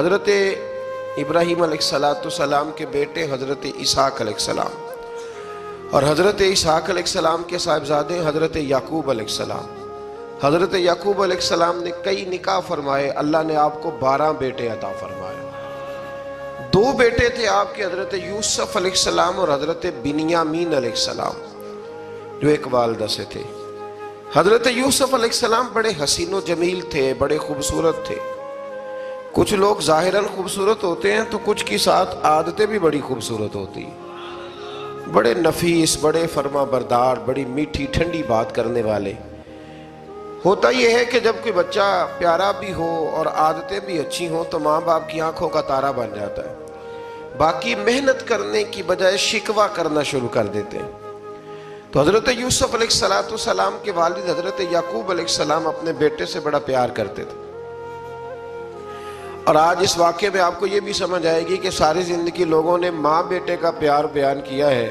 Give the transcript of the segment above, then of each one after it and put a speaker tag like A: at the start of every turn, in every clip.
A: حضرت ابراہیم علیہ السلام کے بیٹے حضرت اسحاق علیہ السلام، اور حضرت اسحاق علیہ السلام کے صاحبزادے حضرت یعقوب علیہ السلام۔ حضرت یعقوب علیہ السلام نے کئی نکاح فرمائے، اللہ نے آپ کو 12 بیٹے عطا فرمائے۔ 2 بیٹے تھے آپ کے، حضرت یوسف علیہ السلام اور حضرت بنیامین علیہ السلام، جو ایک والدہ سے تھے۔ حضرت یوسف علیہ السلام بڑے حسین و جمیل تھے، بڑے خوبصورت تھے۔ کچھ لوگ ظاہراً خوبصورت ہوتے ہیں تو کچھ کی ساتھ عادتیں بھی بڑی خوبصورت ہوتی ہیں، بڑے نفیس، بڑے فرما بردار، بڑی میٹھی ٹھنڈی بات کرنے والے۔ ہوتا یہ ہے کہ جب کوئی بچہ پیارا بھی ہو اور عادتیں بھی اچھی ہوں تو ماں باپ کی آنکھوں کا تارا بن جاتا ہے، باقی محنت کرنے کی بجائے شکوہ کرنا شروع کر دیتے ہیں۔ تو حضرت یوسف علیہ السلام کے والد حضرت یعقوب علیہ السلام اپنے بیٹے سے بڑا پیار کرتے تھے۔ اور آج اس واقعے میں آپ کو یہ بھی سمجھ آئے گی کہ ساری زندگی لوگوں نے ماں بیٹے کا پیار بیان کیا ہے،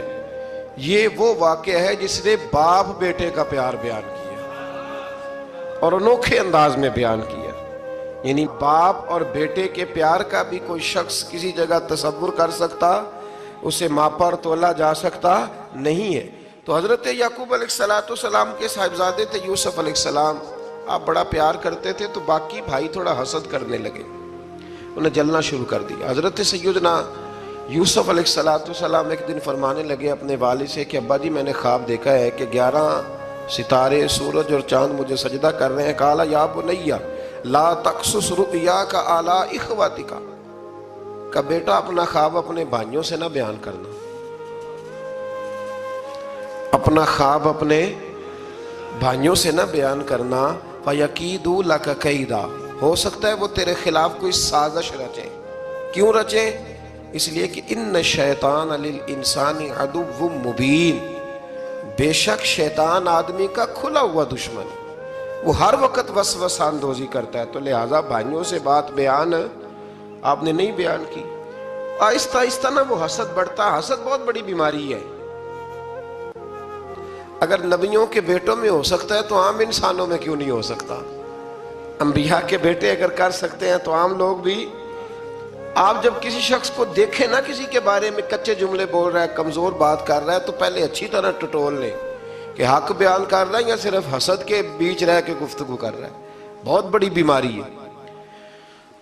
A: یہ وہ واقعہ ہے جس نے باپ بیٹے کا پیار بیان کیا اور انوکھے انداز میں بیان کیا۔ یعنی باپ اور بیٹے کے پیار کا بھی کوئی شخص کسی جگہ تصور کر سکتا، اسے ماپا اور تولا جا سکتا نہیں ہے۔ تو حضرت یعقوب علیہ السلام کے صاحبزادے تھے یوسف علیہ السلام، آپ بڑا پیار کرتے تھے تو باقی بھائی تھوڑا حسد کرنے لگے، انہیں جلنا شروع کر دیا۔ حضرت سیدنا یوسف علیہ السلام ایک دن فرمانے لگے اپنے والد سے کہ ابا جی میں نے خواب دیکھا ہے کہ 11 ستارے، سورج اور چاند مجھے سجدہ کر رہے ہیں۔ قال یا بنی لا تقصص رؤیاک علی اخواتک، کہ بیٹا اپنا خواب اپنے بھائیوں سے نہ بیان کرنا، اپنا خواب اپنے بھائیوں سے نہ بیان کرنا۔ فَيَكِيدُوا لَكَ كَيْدًا، ہو سکتا ہے وہ تیرے خلاف کوئی سازش رچیں۔ کیوں رچیں؟ اس لیے کہ ان الشیطان للانسان عدو مبین، بے شک شیطان آدمی کا کھلا ہوا دشمن، وہ ہر وقت وسوسہ اندوزی کرتا ہے۔ تو لہٰذا بھائیوں سے بات بیان آپ نے نہیں بیان کی۔ آہستہ آہستہ نا وہ حسد بڑھتا، حسد بہت بڑی بیماری ہے۔ اگر نبیوں کے بیٹوں میں ہو سکتا ہے تو عام انسانوں میں کیوں نہیں ہو سکتا؟ انبیاء کے بیٹے اگر کر سکتے ہیں تو عام لوگ بھی۔ آپ جب کسی شخص کو دیکھیں نا کسی کے بارے میں کچے جملے بول رہا ہے، کمزور بات کر رہا ہے، تو پہلے اچھی طرح ٹٹول لیں کہ حق بیان کر رہا ہے یا صرف حسد کے بیچ رہ کے گفتگو کر رہا ہے۔ بہت بڑی بیماری ہے۔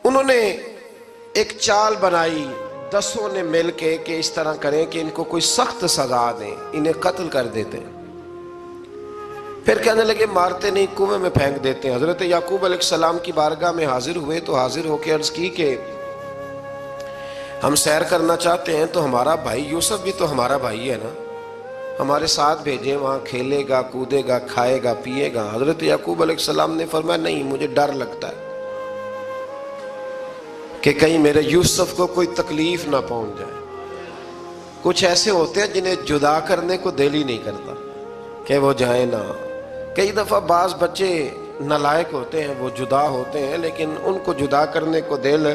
A: انہوں نے ایک چال بنائی 10 نے مل کے کہ اس طرح کریں کہ ان کو کوئی سخت سزا دیں، انہیں قتل کر دیتے ہیں۔ پھر کہنے لگے مارتے نہیں، کنویں میں پھینک دیتے ہیں۔ حضرت یعقوب علیہ السلام کی بارگاہ میں حاضر ہوئے تو حاضر ہو کے عرض کی کہ ہم سیر کرنا چاہتے ہیں تو ہمارا بھائی یوسف بھی تو ہمارا بھائی ہے نا، ہمارے ساتھ بھیجیں، وہاں کھیلے گا، کودے گا، کھائے گا، پیے گا۔ حضرت یعقوب علیہ السلام نے فرمایا نہیں، مجھے ڈر لگتا ہے کہ کہیں میرے یوسف کو کوئی تکلیف نہ پہنچ جائے۔ کچھ ایسے ہوتے ہیں جنہیں جدا کرنے کو دل ہی نہیں کرتا کہ وہ جائیں نہ۔ کئی دفعہ بعض بچے نالائق ہوتے ہیں، وہ جدا ہوتے ہیں لیکن ان کو جدا کرنے کو دل،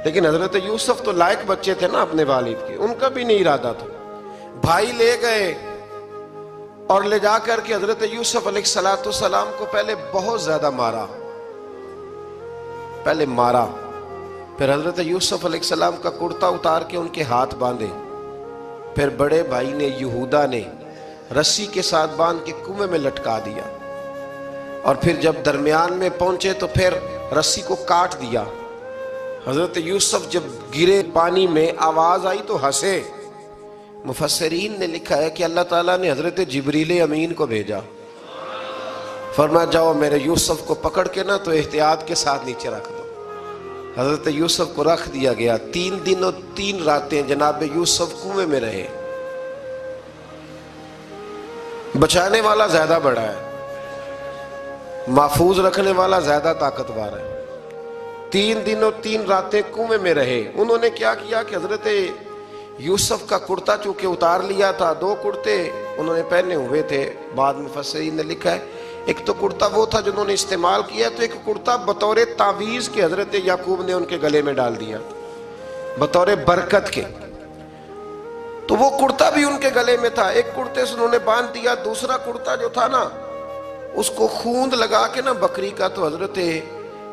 A: لیکن حضرت یوسف تو لائق بچے تھے نا اپنے والد کے، ان کا بھی نہیں ارادہ تھا۔ بھائی لے گئے اور لے جا کر کے حضرت یوسف علیہ السلام کو پہلے بہت زیادہ مارا، پھر حضرت یوسف علیہ السلام کا کرتا اتار کے ان کے ہاتھ باندھے، پھر بڑے بھائی نے یہودا نے رسی کے ساتھ باندھ کے کنویں میں لٹکا دیا، اور پھر جب درمیان میں پہنچے تو پھر رسی کو کاٹ دیا۔ حضرت یوسف جب گرے پانی میں آواز آئی تو ہنسے۔ مفسرین نے لکھا ہے کہ اللہ تعالیٰ نے حضرت جبریل امین کو بھیجا، فرمایا جاؤ میرے یوسف کو پکڑ کے نا تو احتیاط کے ساتھ نیچے رکھ دو۔ حضرت یوسف کو رکھ دیا گیا۔ 3 دن اور 3 راتیں جناب یوسف کنویں میں رہے۔ بچانے والا زیادہ بڑا ہے، محفوظ رکھنے والا زیادہ طاقتور ہے۔ 3 دن اور 3 راتیں کنویں میں رہے۔ انہوں نے کیا کیا کہ حضرت یوسف کا کرتا چونکہ اتار لیا تھا، 2 کرتے انہوں نے پہنے ہوئے تھے، بعد مفسرین نے لکھا ہے ایک تو کرتا وہ تھا جنہوں نے استعمال کیا، تو ایک کرتا بطور تعویذ کے حضرت یعقوب نے ان کے گلے میں ڈال دیا بطور برکت کے، تو وہ کرتا بھی ان کے گلے میں تھا۔ ایک کرتے سے انہوں نے باندھ دیا، دوسرا کرتا جو تھا نا اس کو خوند لگا کے نا بکری کا، تو حضرت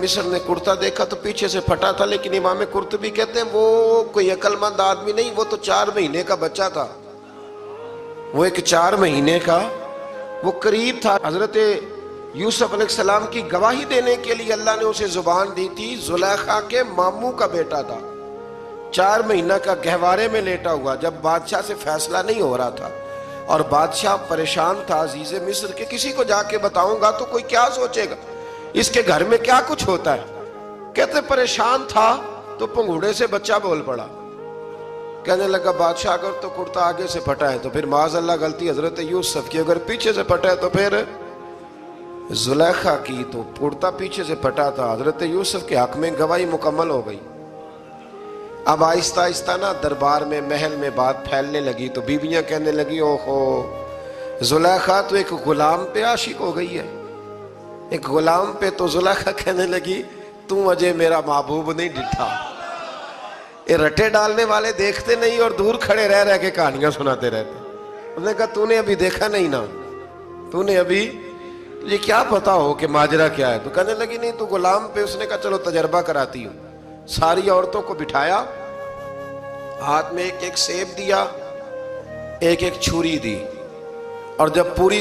A: مصر نے کرتا دیکھا تو پیچھے سے پھٹا تھا، لیکن امام قرطبی کہتے ہیں وہ کوئی عقل مند آدمی نہیں، وہ تو 4 مہینے کا بچہ تھا، وہ ایک 4 مہینے کا وہ قریب تھا۔ حضرت یوسف علیہ السلام کی گواہی دینے کے لیے اللہ نے اسے زبان دی تھی، زلیخا کے ماموں کا بیٹا تھا، 4 مہینہ کا گہوارے میں لیٹا ہوا، جب بادشاہ سے فیصلہ نہیں ہو رہا تھا اور بادشاہ پریشان تھا عزیز مصر کہ کسی کو جا کے بتاؤں گا تو کوئی کیا سوچے گا، اس کے گھر میں کیا کچھ ہوتا ہے۔ کہتے پریشان تھا تو پنگوڑے سے بچہ بول پڑا، کہنے لگا بادشاہ اگر تو کرتا آگے سے پھٹا ہے تو پھر معاذ اللہ غلطی حضرت یوسف کی، اگر پیچھے سے پھٹا ہے تو پھر زلیخا کی، تو کرتا پیچھے سے پھٹا تھا۔ حضرت یوسف کے حق میں گواہی مکمل ہو گئی۔ اب آہستہ آہستہ نا دربار میں محل میں بات پھیلنے لگی، تو بیویاں کہنے لگی اوہو زلیخا تو ایک غلام پہ عاشق ہو گئی ہے، ایک غلام پہ۔ تو زلیخا کہنے لگی تم اجے میرا محبوب نہیں ڈٹھا۔ یہ رٹے ڈالنے والے دیکھتے نہیں اور دور کھڑے رہ رہ کے کہانیاں سناتے رہتے۔ انہوں نے کہا تو نے ابھی دیکھا نہیں نا، تو نے ابھی تجھے کیا پتا ہو کہ ماجرا کیا ہے؟ تو کہنے لگی نہیں تو غلام پہ۔ اس نے کہا چلو تجربہ کراتی ہوں۔ ساری عورتوں کو بٹھایا، ہاتھ میں ایک ایک سیب دیا، ایک ایک چھری دی، اور جب پوری